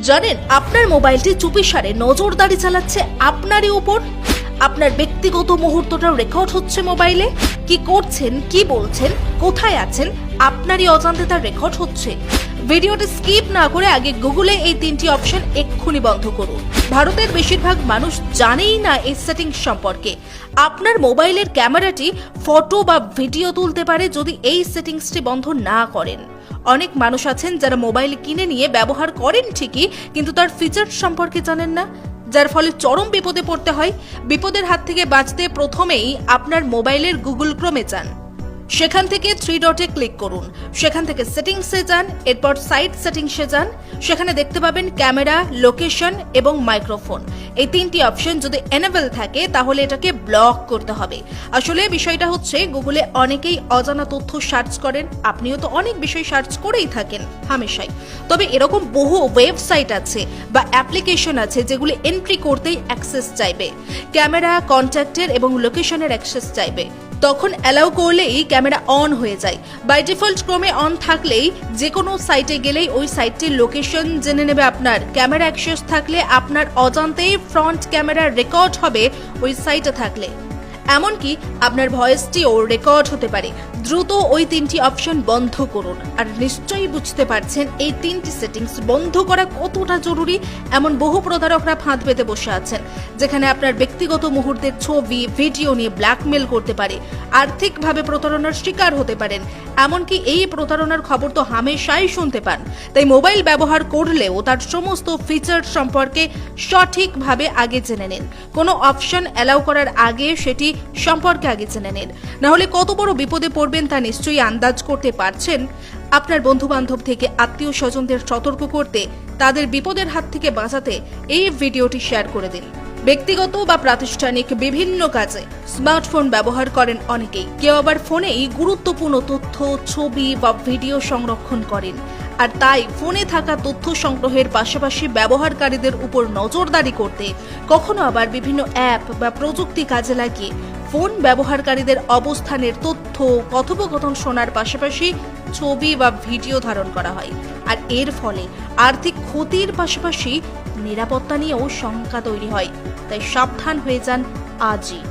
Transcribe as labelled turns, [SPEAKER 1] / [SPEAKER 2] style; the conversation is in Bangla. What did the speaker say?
[SPEAKER 1] জানেন আপনার মোবাইলটি চুপিসারে নজরদারি চালাচ্ছে আপনারই উপর। আপনার ব্যক্তিগত মুহূর্তটা রেকর্ড হচ্ছে মোবাইলে। কি করছেন, কি বলছেন, কোথায় আছেন, আপনারই অজান্তে তার রেকর্ড হচ্ছে। ভিডিওটি স্কিপ না করে আগে গুগলে এই তিনটি অপশন এক্ষুনি বন্ধ করুন। ভারতের বেশিরভাগ মানুষ জানেই না এই সেটিংস সম্পর্কে। আপনার মোবাইলের ক্যামেরাটি ফটো বা ভিডিও তুলতে পারে যদি এই সেটিংসটি বন্ধ না করেন। অনেক মানুষ আছেন যারা মোবাইল কিনে নিয়ে ব্যবহার করেন ঠিকই, কিন্তু তার ফিচার সম্পর্কে জানেন না, যার ফলে চরম বিপদে পড়তে হয়। বিপদের হাত থেকে বাঁচতে প্রথমেই আপনার মোবাইলের গুগল ক্রোমে যান, সেখান থেকে 3 ডটে ক্লিক করুন, সেখান থেকে সেটিংসে যান, এরপর সাইট সেটিংসে যান। সেখানে দেখতে পাবেন ক্যামেরা, লোকেশন এবং মাইক্রোফোন। এই তিনটি অপশন যদি এনেবল থাকে তাহলে এটাকে ব্লক করতে হবে। আসলে বিষয়টা হচ্ছে গুগলে অনেকেই অজানা তথ্য সার্চ করেন, আপনিও তো অনেক বিষয় সার্চ করেই থাকেন হামেশাই। তবে এরকম বহু ওয়েবসাইট আছে বা অ্যাপ্লিকেশন আছে যেগুলি এন্ট্রি করতেই অ্যাক্সেস চাইবে, ক্যামেরা, কন্ট্যাক্টের এবং লোকেশনের অ্যাক্সেস চাইবে। তখন অ্যালাউ করলেই ক্যামেরা অন হয়ে যায়। বাই ডিফল্ট ক্রমে অন থাকলেই যে কোনো সাইটে গেলেই ওই সাইটটির লোকেশন জেনে নেবে আপনার। ক্যামেরা অ্যাক্সেস থাকলে আপনার অজান্তেই ফ্রন্ট ক্যামেরা রেকর্ড হবে ওই সাইটে থাকলে। এমনকি আপনার ভয়েসটিও রেকর্ড হতে পারে। দ্রুত ওই তিনটি অপশন বন্ধ করুন। আর নিশ্চয়ই বুঝতে পারছেন এই তিনটি সেটিংস বন্ধ করা কতটা জরুরি। এমন বহু প্রতারকরা ফাঁদ পেতে বসে আছেন, যেখানে আপনার ব্যক্তিগত মুহূর্তের ছবি, ভিডিও নিয়ে ব্ল্যাকমেল করতে পারে, আর্থিকভাবে প্রতারণার শিকার হতে পারেন। এমনকি এই প্রতারণার খবর তো হামেশাই শুনতে পান। তাই মোবাইল ব্যবহার করলেও তার সমস্ত ফিচার সম্পর্কে সঠিকভাবে আগে জেনে নিন। কোনো অপশন অ্যালাউ করার আগে সেটি সম্পর্কে আগে জেনে নিন, নাহলে কত বড় বিপদে পড়বেন তা নিশ্চয়ই আন্দাজ করতে পারছেন। আপনার বন্ধু বান্ধব থেকে আত্মীয় স্বজনদের সতর্ক করতে, তাদের বিপদের হাত থেকে বাঁচাতে এই ভিডিওটি শেয়ার করে দিন। ব্যক্তিগত বা প্রাতিষ্ঠানিক বিভিন্ন কাজে স্মার্টফোন ব্যবহার করেন অনেকেই। কেউ আবার ফোনেই গুরুত্বপূর্ণ তথ্য, ছবি বা ভিডিও সংরক্ষণ করেন। আর তাই ফোনে থাকা তথ্য সংগ্রহের পাশাপাশি ব্যবহারকারীদের উপর নজরদারি করতে, কখনো আবার বিভিন্ন অ্যাপ বা প্রযুক্তি কাজে লাগিয়ে ফোন ব্যবহারকারীদের অবস্থানের তথ্য, কথোপকথন শোনার পাশাপাশি ছবি বা ভিডিও ধারণ করা হয়। আর এর ফলে আর্থিক ক্ষতির পাশাপাশি নিরাপত্তা নিয়েও শঙ্কা তৈরি হয়। তাই সাবধান হয়ে যান আজই।